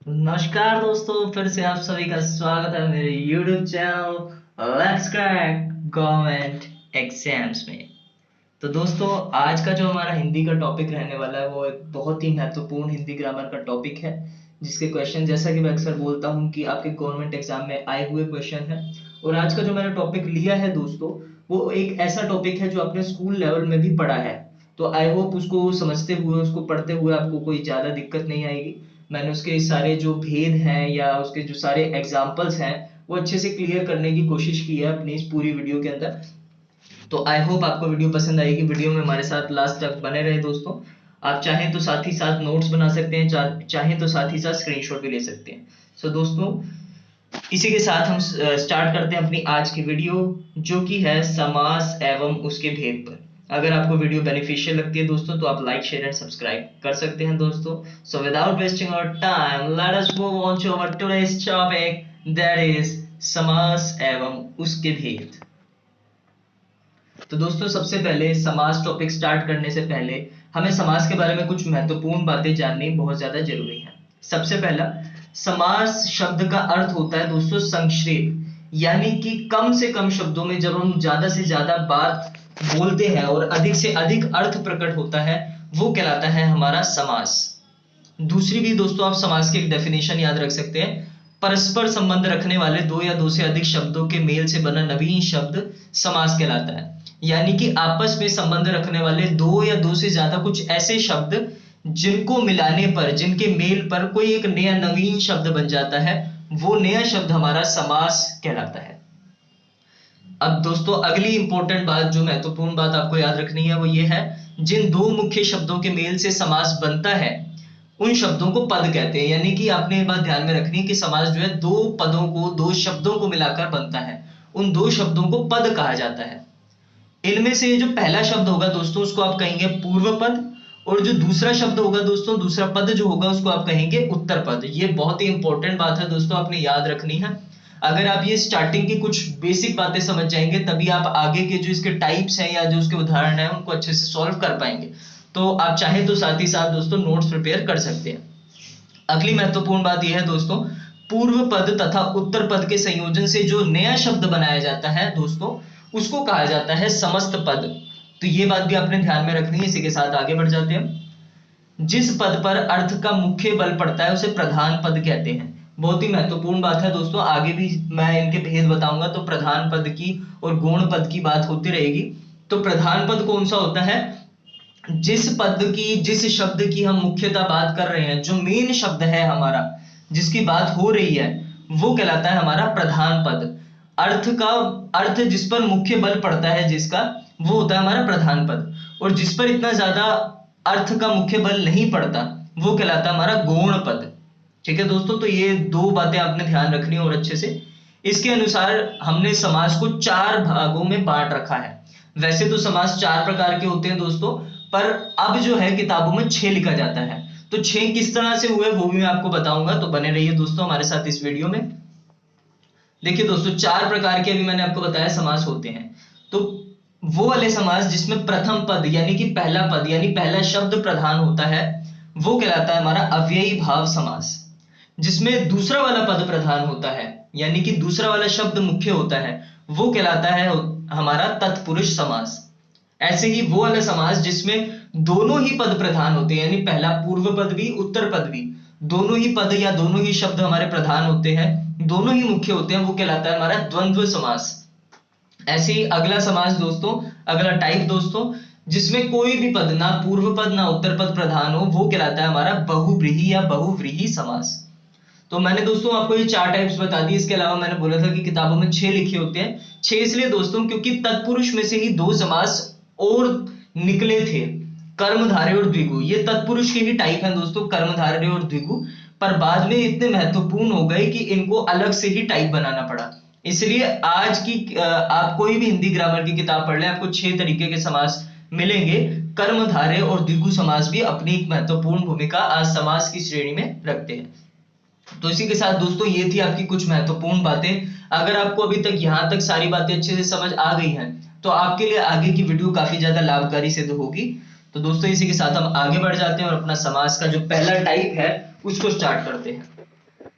नमस्कार दोस्तों, फिर से आप सभी का स्वागत है मेरे YouTube channel let's crack government exams में। तो दोस्तों, आज का जो हमारा हिंदी का टॉपिक रहने वाला है वो एक बहुत ही महत्वपूर्ण हिंदी ग्रामर का टॉपिक है, जिसके क्वेश्चन जैसा कि मैं अक्सर बोलता हूँ कि आपके गवर्नमेंट एग्जाम में आए हुए क्वेश्चन है। और आज का जो मैंने टॉपिक लिया है दोस्तों, वो एक ऐसा टॉपिक है जो आपने स्कूल लेवल में भी पढ़ा है। तो आई होप उसको समझते हुए, उसको पढ़ते हुए आपको कोई ज़्यादा दिक्कत नहीं आएगी। मैंने उसके सारे जो भेद हैं या उसके जो सारे एग्जाम्पल्स हैं वो अच्छे से क्लियर करने की कोशिश की है अपनी इस पूरी वीडियो के अंदर। तो आई होप आपको वीडियो पसंद आएगी। वीडियो में हमारे साथ लास्ट तक बने रहे दोस्तों। आप चाहें तो साथ ही साथ नोट्स बना सकते हैं, चाहें तो साथ ही साथ स्क्रीनशॉट भी ले सकते हैं। सो दोस्तों, इसी के साथ हम स्टार्ट करते हैं अपनी आज की वीडियो, जो कि है समास एवं उसके भेद पर। अगर आपको वीडियो बेनिफिशियल लगती है दोस्तों, तो आप लाइक शेयर एंड सब्सक्राइब कर सकते हैं दोस्तों। So without wasting our time, let us move on to our today's topic, that is समास एवं उसके भेद। तो दोस्तों, सबसे पहले समास टॉपिक स्टार्ट करने से पहले हमें समास के बारे में कुछ महत्वपूर्ण बातें जाननी बहुत ज्यादा जरूरी है। सबसे पहला, समास शब्द का अर्थ होता है दोस्तों संक्षेप, यानी कि कम से कम शब्दों में जब हम ज्यादा से ज्यादा बात बोलते हैं और अधिक से अधिक अर्थ प्रकट होता है, वो कहलाता है हमारा समास। दूसरी भी दोस्तों, आप समास की एक डेफिनेशन याद रख सकते हैं। परस्पर संबंध रखने वाले दो या दो से अधिक शब्दों के मेल से बना नवीन शब्द समास कहलाता है। यानी कि आपस में संबंध रखने वाले दो या दो से ज्यादा कुछ ऐसे शब्द जिनको मिलाने पर, जिनके मेल पर कोई एक नया नवीन शब्द बन जाता है, वो नया शब्द हमारा समास कहलाता है। अब दोस्तों, अगली इंपॉर्टेंट बात, जो महत्वपूर्ण बात आपको याद रखनी है, वो ये है, जिन दो मुख्य शब्दों के मेल से समास बनता है उन शब्दों को पद कहते हैं। यानी कि आपने ये बात ध्यान में रखनी है कि समास जो है दो पदों को, दो शब्दों को मिलाकर बनता है। उन दो शब्दों को पद कहा जाता है। इनमें से जो पहला शब्द होगा दोस्तों, उसको आप कहेंगे पूर्व पद, और जो दूसरा शब्द होगा दोस्तों, दूसरा पद जो होगा, उसको आप कहेंगे उत्तर पद। ये बहुत ही इंपॉर्टेंट बात है दोस्तों, आपने याद रखनी है। अगर आप ये स्टार्टिंग की कुछ बेसिक बातें समझ जाएंगे, तभी आप आगे के जो इसके टाइप्स हैं या जो उसके उदाहरण हैं उनको अच्छे से सॉल्व कर पाएंगे। तो आप चाहे तो साथ ही साथ दोस्तों नोट्स प्रिपेयर कर सकते हैं। अगली महत्वपूर्ण बात यह है दोस्तों, पूर्व पद तथा उत्तर पद के संयोजन से जो नया शब्द बनाया जाता है दोस्तों, उसको कहा जाता है समस्त पद। तो ये बात भी आपने ध्यान में रखनी है। इसी के साथ आगे बढ़ जाते हैं। जिस पद पर अर्थ का मुख्य बल पड़ता है उसे प्रधान पद कहते हैं। बहुत ही महत्वपूर्ण बात है दोस्तों, आगे भी मैं इनके भेद बताऊंगा, तो प्रधान पद की और गौण पद की बात होती रहेगी। तो प्रधान पद कौन सा होता है? जिस पद की, जिस शब्द की हम मुख्यतः बात कर रहे हैं, जो मेन शब्द है हमारा, जिसकी बात हो रही है, वो कहलाता है हमारा प्रधान पद। अर्थ का, अर्थ जिस पर मुख्य बल पड़ता है जिसका, वो होता है हमारा प्रधान पद। और जिस पर इतना ज्यादा अर्थ का मुख्य बल नहीं पड़ता, वो कहलाता है हमारा गौण पद। ठीक है दोस्तों, तो ये दो बातें आपने ध्यान रखनी है और अच्छे से। इसके अनुसार हमने समास को चार भागों में बांट रखा है। वैसे तो समास चार प्रकार के होते हैं दोस्तों, पर अब जो है किताबों में 6 लिखा जाता है। तो 6 किस तरह से हुए वो भी मैं आपको बताऊंगा, तो बने रहिए दोस्तों हमारे साथ इस वीडियो में। देखिए दोस्तों, चार प्रकार के अभी मैंने आपको बताया समास होते हैं। तो वो वाले समास जिसमें प्रथम पद यानी कि पहला पद यानी पहला शब्द प्रधान होता है, वो कहलाता है हमारा अव्ययी भाव समास। जिसमें दूसरा वाला पद प्रधान होता है यानी कि दूसरा वाला शब्द मुख्य होता है, वो कहलाता है हमारा तत्पुरुष समास। ऐसे ही वो वाला समास जिसमें दोनों ही पद प्रधान होते हैं, यानी पहला पूर्व पद भी उत्तर पद भी, दोनों ही पद या दोनों ही शब्द हमारे प्रधान होते हैं, दोनों ही मुख्य होते हैं, वो कहलाता है हमारा द्वंद्व समास। ऐसे ही अगला समास दोस्तों, अगला टाइप दोस्तों, जिसमें कोई भी पद, ना पूर्व पद ना उत्तर पद प्रधान हो, वो कहलाता है हमारा बहुव्रीहि या बहुव्रीहि समास। तो मैंने दोस्तों आपको ये चार टाइप्स बता दी। इसके अलावा मैंने बोला था कि किताबों में 6 लिखे होते हैं। 6 इसलिए दोस्तों क्योंकि तत्पुरुष में से ही दो समास और निकले थे, कर्मधारय और द्विगु। ये तत्पुरुष के ही टाइप हैं दोस्तों, कर्मधारय और द्विगु, पर बाद में इतने महत्वपूर्ण हो गए कि इनको अलग से ही टाइप बनाना पड़ा। इसलिए आज की आप कोई भी हिंदी ग्रामर की किताब पढ़ लें, आपको 6 तरीके के समास मिलेंगे। कर्मधारय और द्विगु समास भी अपनी एक महत्वपूर्ण भूमिका आज समास की श्रेणी में रखते हैं। तो इसी के साथ दोस्तों, ये थी आपकी कुछ महत्वपूर्ण बातें। अगर आपको अभी तक यहाँ तक सारी बातें अच्छे से समझ आ गई हैं, तो आपके लिए आगे की वीडियो काफी ज्यादा लाभकारी सिद्ध होगी। तो दोस्तों, इसी के साथ हम आगे बढ़ जाते हैं और अपना समास का जो पहला टाइप है उसको स्टार्ट करते हैं।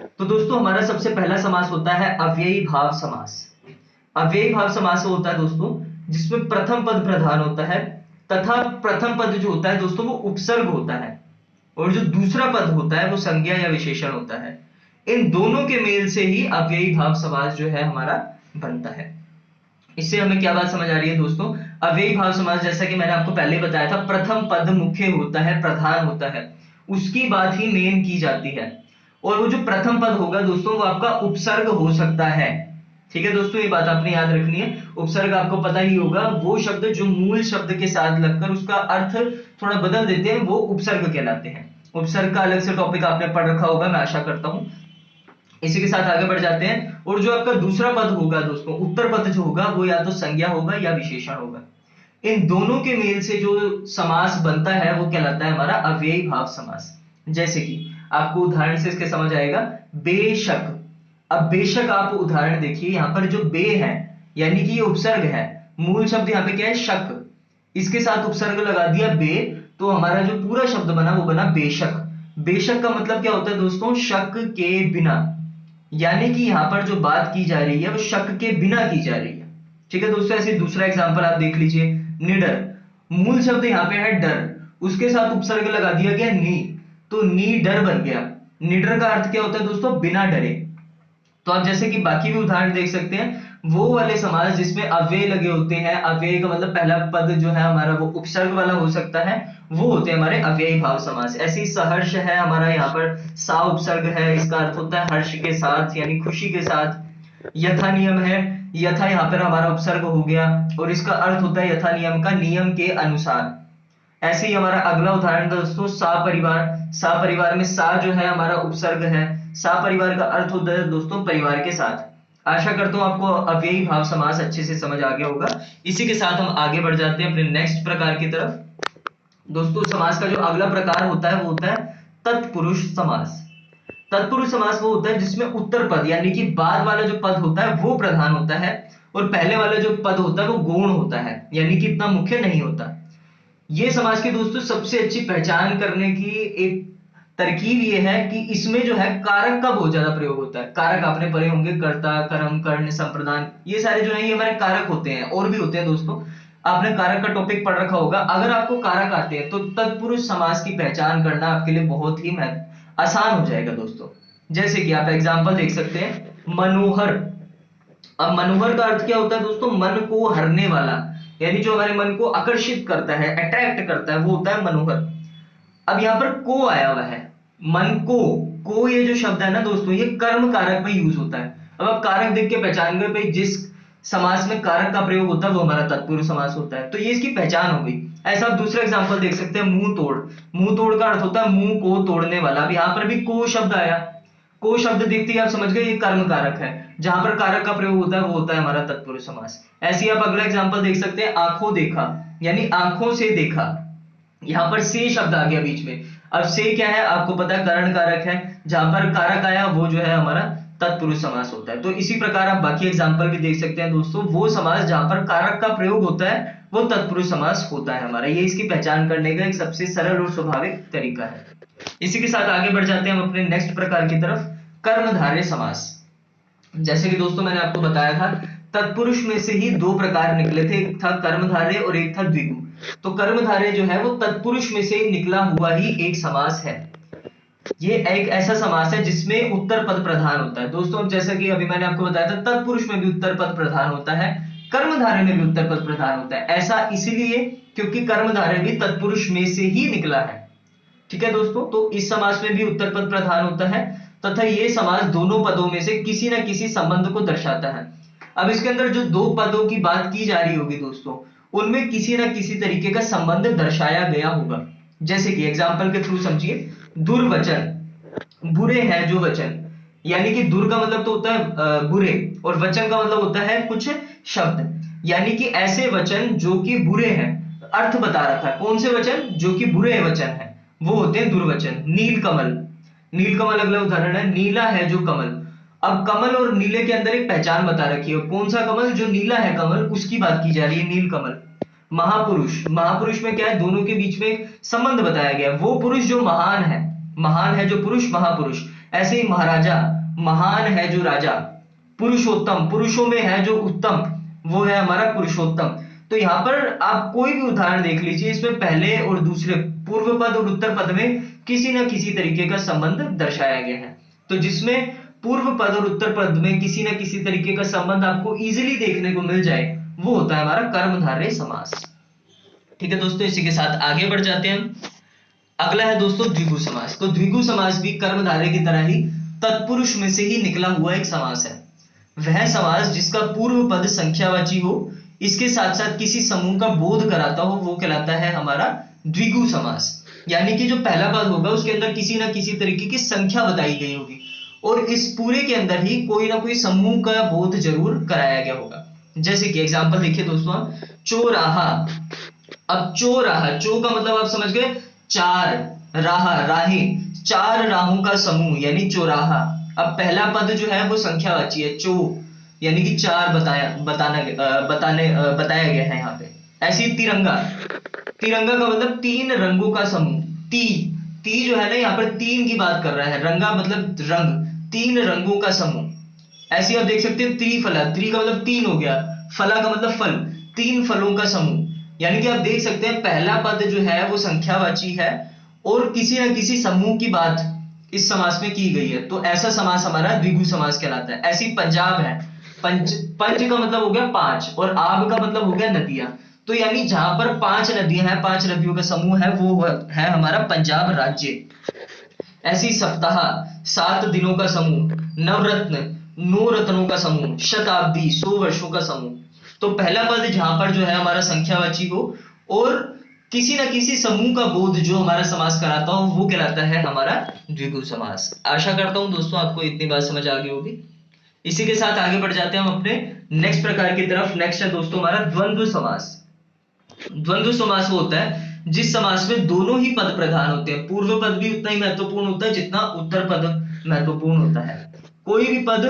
तो दोस्तों हमारा सबसे पहला समास होता है अव्ययी भाव समास। अव्ययी भाव समास वो होता है दोस्तों जिसमें प्रथम पद प्रधान होता है तथा प्रथम पद जो होता है दोस्तों वो उपसर्ग होता है और जो दूसरा पद होता है वो संज्ञा या विशेषण होता है। इन दोनों के मेल से ही अव्ययी भाव समास जो है हमारा बनता है। इससे हमें क्या बात समझ आ रही है दोस्तों? अव्ययी भाव समास जैसा कि मैंने आपको पहले बताया था, प्रथम पद मुख्य होता है, प्रधान होता है, उसकी बात ही मेन की जाती है। और वो जो प्रथम पद होगा दोस्तों वो आपका उपसर्ग हो सकता है। ठीक है दोस्तों, ये बात आपने याद रखनी है। उपसर्ग आपको पता ही होगा, वो शब्द जो मूल शब्द के साथ लगकर उसका अर्थ थोड़ा बदल देते हैं वो उपसर्ग कहलाते हैं। उपसर्ग का अलग से टॉपिक आपने पढ़ रखा होगा, मैं आशा करता हूं। इसी के साथ आगे बढ़ जाते हैं। और जो आपका दूसरा पद होगा दोस्तों, उत्तर पद जो होगा वो या तो संज्ञा होगा या विशेषण होगा। इन दोनों के मेल से जो समास बनता है वो कहलाता है हमारा अव्ययी भाव समास। जैसे कि आपको उदाहरण से इसके समझ आएगा, बेशक। अब बेशक आप उदाहरण देखिए, यहाँ पर जो बे है यानी कि ये उपसर्ग है, मूल शब्द यहाँ पे क्या है, शक, इसके साथ उपसर्ग लगा दिया बे, तो हमारा जो पूरा शब्द बना वो बना बेशक। बेशक का मतलब क्या होता है दोस्तों? शक के बिना, यानी कि यहां पर जो बात की जा रही है वो शक के बिना की जा रही है। ठीक है दोस्तों, ऐसे दूसरा एग्जांपल आप देख लीजिए, निडर। मूल शब्द यहाँ पे है डर, उसके साथ उपसर्ग लगा दिया गया नी, तो नी डर बन गया। निडर का अर्थ क्या होता है दोस्तों? बिना डरे। तो आप जैसे कि बाकी भी उदाहरण देख सकते हैं, वो वाले समास जिसमें अव्यय लगे होते हैं, अव्यय का मतलब पहला पद जो है हमारा वो उपसर्ग वाला हो सकता है, वो होते हैं हमारे अव्ययी भाव समास। ऐसे ही सहर्ष है हमारा, यहाँ पर सा उपसर्ग है, इसका अर्थ होता है हर्ष के साथ यानी खुशी के साथ। यथा नियम है, यथा यहाँ पर हमारा उपसर्ग हो गया और इसका अर्थ होता है यथा नियम का, नियम के अनुसार। ऐसे ही हमारा अगला उदाहरण दोस्तों सा परिवार। सा परिवार में सा जो है हमारा उपसर्ग है, सा परिवार का अर्थ होता है दोस्तों परिवार के साथ। आशा करता हूं आपको अव्ययी भाव समास अच्छे से समझ आ गया होगा। इसी के साथ हम आगे बढ़ जाते हैं अपने नेक्स्ट प्रकार की तरफ। दोस्तों समास का जो अगला प्रकार होता है वो होता है तत्पुरुष समास। तत्पुरुष समास वो होता है जिसमें उत्तर पद यानी कि बाद वाला जो पद होता है वो प्रधान होता है और पहले वाला जो पद होता है वो गौण होता है, यानी कि इतना मुख्य नहीं होता। ये समाज के दोस्तों सबसे अच्छी पहचान करने की एक तरकीब ये है कि इसमें जो है कारक का बहुत ज्यादा प्रयोग होता है। कारक आपने पढ़े होंगे, कर्ता, कर्म, कर्ण, संप्रदान, ये सारे जो है ये हमारे कारक होते हैं, और भी होते हैं दोस्तों, आपने कारक का टॉपिक पढ़ रखा होगा। अगर आपको कारक आते हैं तो तत्पुरुष समास की पहचान करना आपके लिए बहुत ही आसान हो जाएगा दोस्तों। जैसे कि आप एग्जाम्पल देख सकते हैं, मनोहर। अब मनोहर का अर्थ क्या होता है दोस्तों? मन को हरने वाला, यानी जो हमारे मन को आकर्षित करता है, अट्रैक्ट करता है, वो होता है मनोहर। अब यहाँ पर को आया हुआ है, मन को ये जो शब्द है ना दोस्तों ये कर्म कारक में यूज होता है। अब आप कारक देख के पहचान गए भाई जिस समास में कारक का प्रयोग होता है वो हमारा तत्पुरुष समास होता है, तो ये इसकी पहचान हो गई। ऐसा आप दूसरा एग्जांपल देख सकते हैं, मुंह तोड़। मुंह तोड़ का अर्थ होता है मुंह को तोड़ने वाला। अब यहाँ पर भी को शब्द आया, को शब्द देखते ही आप समझ गए ये कर्म कारक है, जहां पर कारक का प्रयोग होता है वो होता है हमारा तत्पुरुष समास। ऐसे ही आप अगला एग्जांपल देख सकते हैं, आंखों देखा, यानी आंखों से देखा। यहाँ पर से शब्द आ गया बीच में। अब से क्या है आपको पता है, करण कारक है, जहां पर कारक आया वो जो है हमारा तत्पुरुष समास होता है। तो इसी प्रकार आप बाकी एग्जांपल भी देख सकते हैं दोस्तों, वो समास जहां पर कारक का प्रयोग होता है वो तत्पुरुष समास होता है हमारा। ये इसकी पहचान करने का एक सबसे सरल और स्वाभाविक तरीका है। इसी के साथ आगे बढ़ जाते हैं हम अपने नेक्स्ट प्रकार की तरफ, कर्मधारय समास। जैसे कि दोस्तों मैंने आपको बताया था तत्पुरुष में से ही दो प्रकार निकले थे, एक था कर्मधारय और एक था द्विगु। तो कर्मधारय जो है वो तत्पुरुष में से निकला हुआ ही एक समास है। ये एक ऐसा समास है जिसमें उत्तर पद प्रधान होता है दोस्तों। अब जैसा कि अभी मैंने आपको बताया था तत्पुरुष में भी उत्तर पद प्रधान होता है, कर्मधारय में भी उत्तर पद प्रधान होता है। ऐसा इसलिए क्योंकि कर्मधारय भी तत्पुरुष में से ही निकला है। ठीक है दोस्तों, तो इस समास में भी उत्तर पद प्रधान होता है तथा ये समास दोनों पदों में से किसी न किसी संबंध को दर्शाता है। अब इसके अंदर जो दो पदों की बात की जा रही होगी दोस्तों, उनमें किसी न किसी तरीके का संबंध दर्शाया गया होगा। जैसे कि एग्जाम्पल के थ्रू समझिए, दुर्वचन, बुरे हैं जो वचन, यानी कि दुर का मतलब तो होता है बुरे, और वचन का मतलब होता है कुछ शब्द, यानी कि ऐसे वचन जो कि बुरे हैं। अर्थ बता रखा है कौन से वचन, जो कि बुरे वचन है, वो होते हैं दुर्वचन। नील कमल, नील कमल अगला उदाहरण है, नीला है जो कमल। अब कमल और नीले के अंदर एक पहचान बता रखी है, कौन सा कमल, जो नीला है कमल उसकी बात की जा रही है, नील कमल। महापुरुष, महापुरुष में क्या है, दोनों के बीच में एक संबंध बताया गया, वो पुरुष जो महान है। महान है जो पुरुष महापुरुष, ऐसे ही महाराजा, महान है जो राजा, पुरुषोत्तम, पुरुषों में है जो उत्तम वो है हमारा पुरुषोत्तम। तो यहाँ पर आप कोई भी उदाहरण देख लीजिए, इसमें पहले और दूसरे पूर्व पद और उत्तर पद में किसी न किसी तरीके का संबंध दर्शाया गया है। तो जिसमें पूर्व पद और उत्तर पद में किसी न किसी तरीके का संबंध आपको इजीली देखने को मिल जाए, वो होता है हमारा कर्मधारय समास। ठीक है दोस्तों, इसी के साथ आगे बढ़ जाते हैं हम। अगला है दोस्तों द्विगु समास। तो द्विगु समास भी कर्मधारय की तरह ही तत्पुरुष में से ही निकला हुआ एक समास है। वह समास जिसका पूर्व पद संख्यावाची हो, इसके साथ साथ किसी समूह का बोध कराता हो, वो कहलाता है हमारा द्विगु समास। यानी कि जो पहला पद होगा उसके अंदर किसी ना किसी तरीके की संख्या बताई गई होगी और इस पूरे के अंदर ही कोई ना कोई समूह का बोध जरूर कराया गया होगा। जैसे कि एग्जांपल देखिए दोस्तों, चौराहा। अब चौराहा, चौ का मतलब आप समझ गए चार, राह राहें, चार राहों का समूह यानी चौराहा। अब पहला पद जो है वो संख्यावाची है, चौ यानी कि चार बताया गया है यहाँ पे। ऐसे ही तिरंगा, तिरंगा का मतलब तीन रंगों का समूह। ती जो है ना यहाँ पर तीन की बात कर रहा है, रंगा मतलब रंग, तीन रंगों का समूह। ऐसे आप देख सकते हैं त्रिफला, त्रि का मतलब तीन हो गया, फला का मतलब फल, तीन फलों का समूह। यानी कि आप देख सकते हैं पहला पद जो है वो संख्यावाची है और किसी न किसी समूह की बात इस समास में की गई है, तो ऐसा समास हमारा द्विगु समास कहलाता है। ऐसी पंजाब है, पंच का मतलब हो गया पांच और आब का मतलब हो गया नदियां। तो यानी जहां पर पांच नदियां हैं, पांच नदियों का समूह है, वो है हमारा पंजाब राज्य। ऐसी सप्ताह, सात दिनों का समूह, नवरत्न, नौ रत्नों का समूह, शताब्दी, 100 वर्षों का समूह। तो पहला पद जहां पर जो है हमारा संख्यावाची हो और किसी ना किसी समूह का बोध जो हमारा समास कराता हो, वो कहलाता है हमारा द्विगु समास। आशा करता हूं दोस्तों आपको इतनी बात समझ आ गई होगी। इसी के साथ आगे बढ़ जाते हैं हम अपने नेक्स्ट प्रकार की तरफ। नेक्स्ट है दोस्तों हमारा द्वंद्व समास। द्वंद्व समास वो होता है जिस समास में दोनों ही पद प्रधान होते हैं। पूर्व पद भी उतना ही महत्वपूर्ण होता है जितना उत्तर पद महत्वपूर्ण होता है। कोई भी पद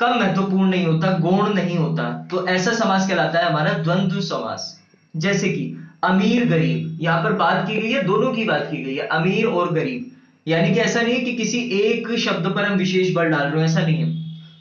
कम महत्वपूर्ण नहीं होता, गौण नहीं होता। तो ऐसा समास कहलाता है हमारा द्वंद्व समास। जैसे कि अमीर गरीब, यहाँ पर बात की गई है, दोनों की बात की गई है, अमीर और गरीब। यानी कि ऐसा नहीं है कि किसी एक शब्द पर हम विशेष बल डाल रहे हैं, ऐसा नहीं है,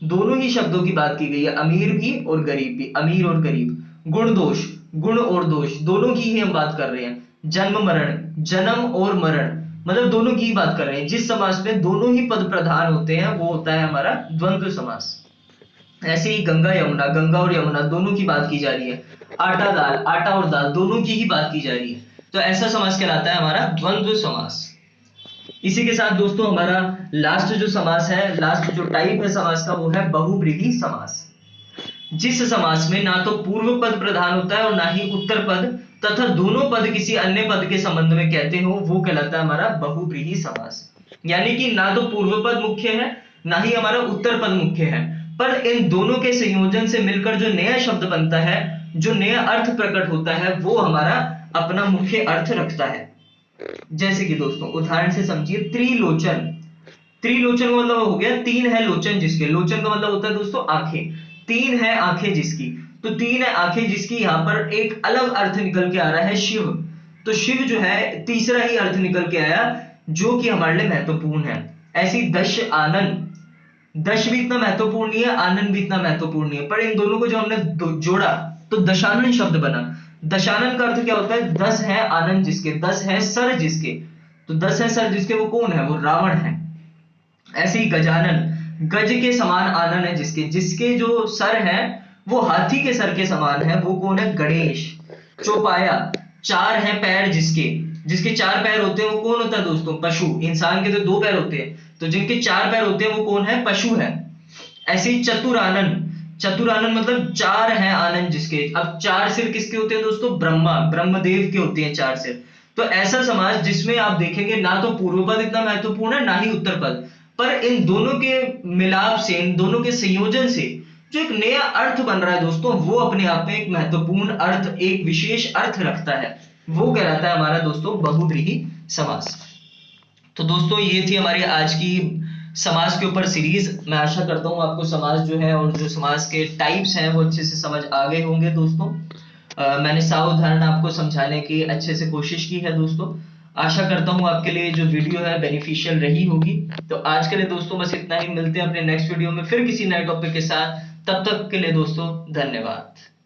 दोनों ही शब्दों की बात की गई है, अमीर भी और गरीब भी, अमीर और गरीब। गुण दोष, गुण और दोष दोनों की ही हम बात कर रहे हैं। जन्म मरण, जन्म और मरण, मतलब दोनों की ही बात कर रहे हैं। जिस समास में दोनों ही पद प्रधान होते हैं वो होता है हमारा द्वंद्व समास। ऐसे ही गंगा यमुना, गंगा और यमुना दोनों की बात की जा रही है। आटा दाल, आटा और दाल दोनों की ही बात की जा रही है। तो ऐसा समास कहलाता है हमारा द्वंद्व समास। इसी के साथ दोस्तों हमारा लास्ट जो समास है, लास्ट जो टाइप है समास का, वो है बहुव्रीहि समास। जिस समास में ना तो पूर्व पद प्रधान होता है और ना ही उत्तर पद, तथा दोनों पद किसी अन्य पद के संबंध में कहते हो, वो कहलाता है हमारा बहुव्रीहि समास। यानी कि ना तो पूर्व पद मुख्य है ना ही हमारा उत्तर पद मुख्य है, पर इन दोनों के संयोजन से मिलकर जो नया शब्द बनता है, जो नया अर्थ प्रकट होता है, वो हमारा अपना मुख्य अर्थ रखता है। जैसे कि दोस्तों उदाहरण से समझिए, त्रिलोचन। त्रिलोचन का मतलब हो गया तीन है लोचन जिसके, लोचन का मतलब होता है दोस्तों आंखें, तीन है आंखें जिसकी। तो तीन है आंखें जिसकी, यहाँ पर एक अलग अर्थ निकल के आ रहा है शिव। तो शिव जो है तीसरा ही अर्थ निकल के आया जो कि हमारे लिए महत्वपूर्ण है। ऐसी दश आनंद, दश भी इतना महत्वपूर्ण नहीं है, आनंद भी इतना महत्वपूर्ण नहीं है, पर इन दोनों को जो हमने जोड़ा तो दशानन शब्द बना। दशानन का अर्थ क्या होता है? 10 है आनंद जिसके, 10 है सर जिसके। तो 10 है सर जिसके, वो कौन है? वो रावण है। ऐसे ही गजानन, गज के समान आनन है जिसके, जिसके जो सर है वो हाथी के सर के समान है, वो कौन है? गणेश। चौपाया, चार है पैर जिसके, जिसके चार पैर होते हैं वो कौन होता है दोस्तों? पशु। इंसान के तो दो पैर होते हैं, तो जिनके चार पैर होते हैं वो कौन है? पशु है। ऐसे ही चतुरानन, चतुरानन मतलब चार है आनंद जिसके। अब चार सिर किसके होते हैं दोस्तों? ब्रह्मा, ब्रह्मदेव के होते हैं चार सिर। तो ऐसा समाज जिसमें आप देखेंगे ना तो पूर्व पद इतना महत्वपूर्ण है ना ही उत्तर पद, पर इन दोनों के मिलाप से, इन दोनों के संयोजन से जो एक नया अर्थ बन रहा है दोस्तों, वो अपने आप में एक महत्वपूर्ण अर्थ, एक विशेष अर्थ रखता है, वो कहलाता है हमारा दोस्तों बहुव्रीहि समास। तो दोस्तों ये थी हमारी आज की समास के ऊपर सीरीज। मैं आशा करता हूँ आपको समास जो है और जो समास के टाइप्स हैं वो अच्छे से समझ आ गए होंगे दोस्तों। मैंने 100 उदाहरण आपको समझाने की अच्छे से कोशिश की है दोस्तों। आशा करता हूँ आपके लिए जो वीडियो है बेनिफिशियल रही होगी। तो आज के लिए दोस्तों बस इतना ही, मिलते हैं अपने नेक्स्ट वीडियो में फिर किसी नए टॉपिक के साथ। तब तक के लिए दोस्तों धन्यवाद।